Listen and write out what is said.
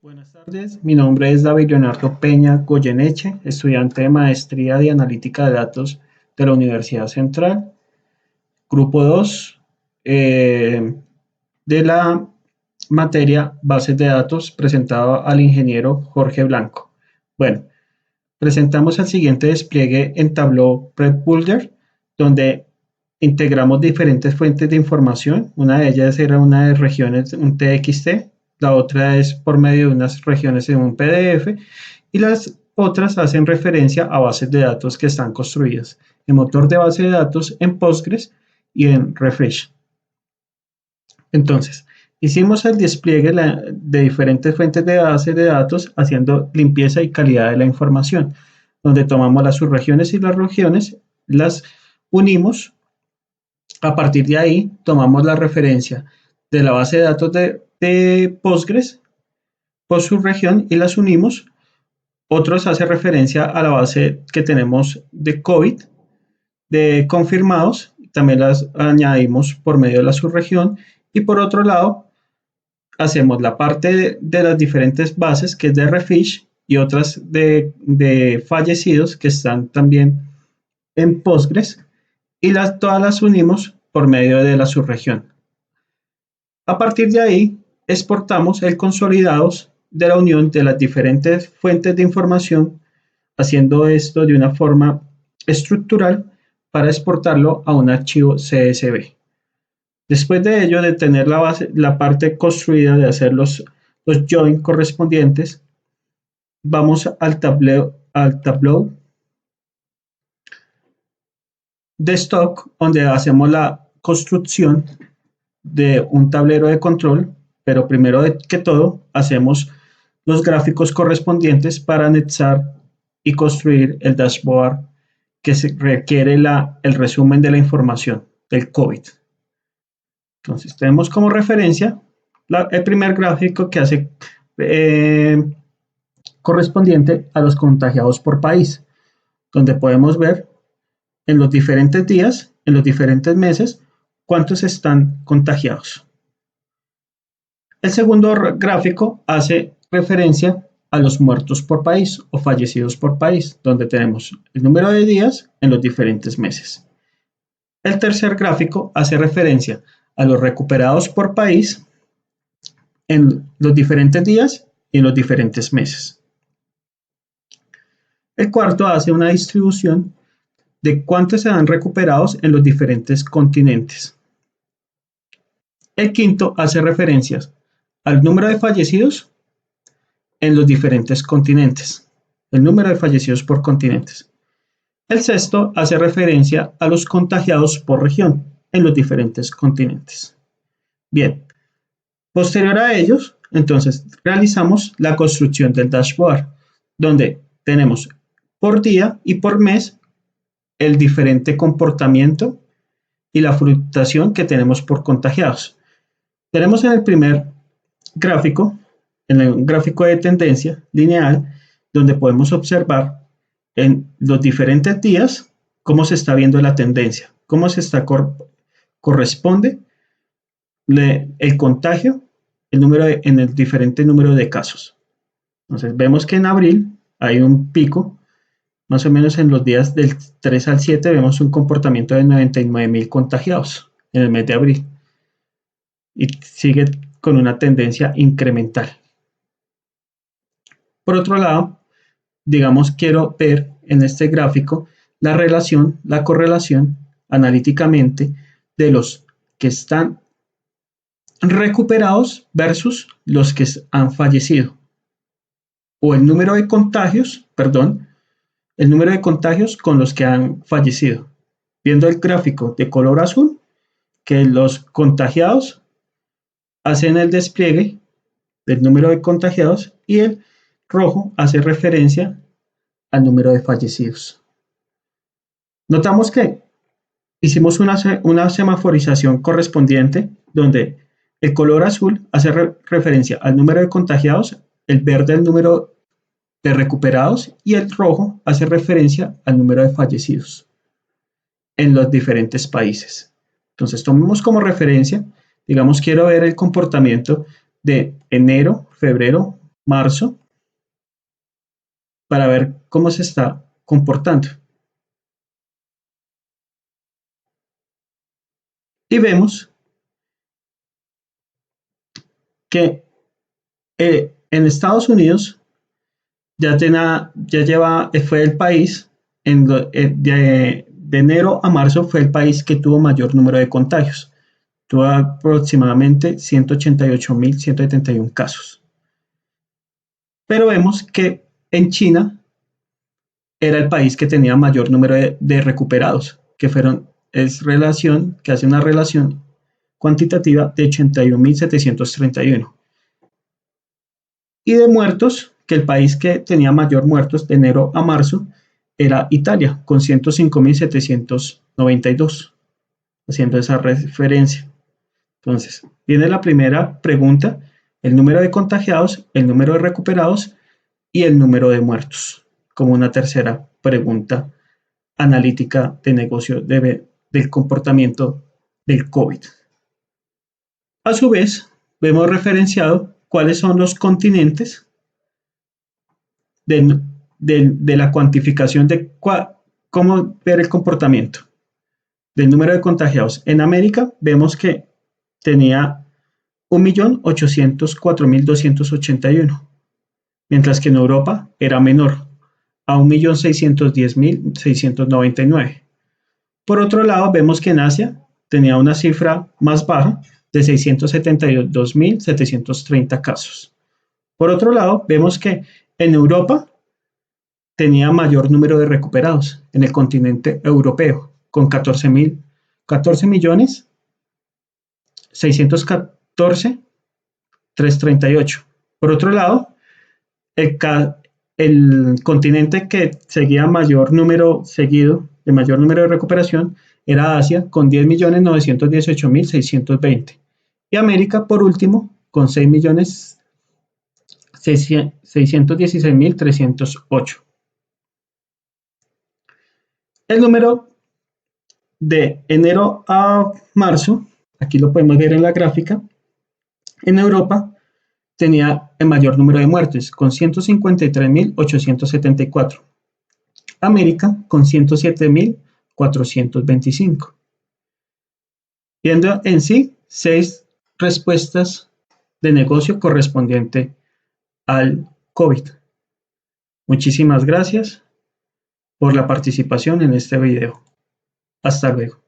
Buenas tardes, mi nombre es David Leonardo Peña Goyeneche, estudiante de Maestría de Analítica de Datos de la Universidad Central, Grupo 2 de la materia Bases de Datos, presentado al ingeniero Jorge Blanco. Bueno, presentamos el siguiente despliegue en Tableau Prep Builder, donde integramos diferentes fuentes de información. Una de ellas era una de regiones, un TXT, la otra es por medio de unas regiones en un PDF y las otras hacen referencia a bases de datos que están construidas en motor de base de datos, en Postgres y en Refresh. Entonces, hicimos el despliegue de diferentes fuentes de base de datos haciendo limpieza y calidad de la información, donde tomamos las subregiones y las regiones, las unimos. A partir de ahí, tomamos la referencia de la base de datos de Postgres por subregión y las unimos. Otros hace referencia a la base que tenemos de COVID, de confirmados, también las añadimos por medio de la subregión. Y por otro lado, hacemos la parte de las diferentes bases, que es de Refish, y otras de fallecidos, que están también en Postgres, y todas las unimos por medio de la subregión. A partir de ahí, exportamos el consolidados de la unión de las diferentes fuentes de información, haciendo esto de una forma estructural para exportarlo a un archivo CSV. Después de ello, de tener la parte construida, de hacer los join correspondientes, vamos al Tableau de stock, donde hacemos la construcción de un tablero de control, pero primero que todo hacemos los gráficos correspondientes para anexar y construir el dashboard que se requiere el resumen de la información del COVID. Entonces tenemos como referencia el primer gráfico que hace correspondiente a los contagiados por país, donde podemos ver en los diferentes días, en los diferentes meses, cuántos están contagiados. El segundo gráfico hace referencia a los muertos por país o fallecidos por país, donde tenemos el número de días en los diferentes meses. El tercer gráfico hace referencia a los recuperados por país en los diferentes días y en los diferentes meses. El cuarto hace una distribución de cuántos se han recuperados en los diferentes continentes. El quinto hace referencias al número de fallecidos en los diferentes continentes, el número de fallecidos por continentes. El sexto hace referencia a los contagiados por región en los diferentes continentes. Bien, posterior a ellos, entonces realizamos la construcción del dashboard, donde tenemos por día y por mes el diferente comportamiento y la fluctuación que tenemos por contagiados. Tenemos en el primer gráfico, en el gráfico de tendencia lineal, donde podemos observar en los diferentes días cómo se está viendo la tendencia, cómo se está corresponde el contagio en el diferente número de casos. Entonces vemos que en abril hay un pico, más o menos en los días del 3 al 7 vemos un comportamiento de 99.000 contagiados en el mes de abril y sigue con una tendencia incremental. Por otro lado, digamos, quiero ver en este gráfico la relación, la correlación analíticamente de los que están recuperados versus los que han fallecido, o el número de contagios, el número de contagios con los que han fallecido. Viendo el gráfico de color azul, que los contagiados hacen el despliegue del número de contagiados y el rojo hace referencia al número de fallecidos. Notamos que hicimos una semaforización correspondiente donde el color azul hace referencia al número de contagiados, el verde al número de recuperados y el rojo hace referencia al número de fallecidos en los diferentes países. Entonces tomemos como referencia, digamos, quiero ver el comportamiento de enero, febrero, marzo para ver cómo se está comportando. Y vemos que en Estados Unidos fue el país, de enero a marzo fue el país que tuvo mayor número de contagios. Tuvo aproximadamente 188.171 casos. Pero vemos que en China era el país que tenía mayor número de recuperados, que hace una relación cuantitativa de 81.731. Y de muertos, que el país que tenía mayor muertos de enero a marzo era Italia, con 105.792, haciendo esa referencia. Entonces, viene la primera pregunta, el número de contagiados, el número de recuperados y el número de muertos, como una tercera pregunta analítica de negocio del comportamiento del COVID. A su vez, vemos referenciado cuáles son los continentes de la cuantificación de cómo ver el comportamiento del número de contagiados. En América vemos que tenía 1.804.281, mientras que en Europa era menor, a 1.610.699. Por otro lado, vemos que en Asia tenía una cifra más baja de 672.730 casos. Por otro lado, vemos que en Europa tenía mayor número de recuperados en el continente europeo, con 14.614.338. Por otro lado, el continente que seguía de mayor número de recuperación era Asia, con 10.918.620. Y América, por último, con 6.616.308. El número de enero a marzo, aquí lo podemos ver en la gráfica, en Europa tenía el mayor número de muertes, con 153.874. América, con 107.425. Viendo en sí 6 respuestas de negocio correspondiente al COVID. Muchísimas gracias por la participación en este video. Hasta luego.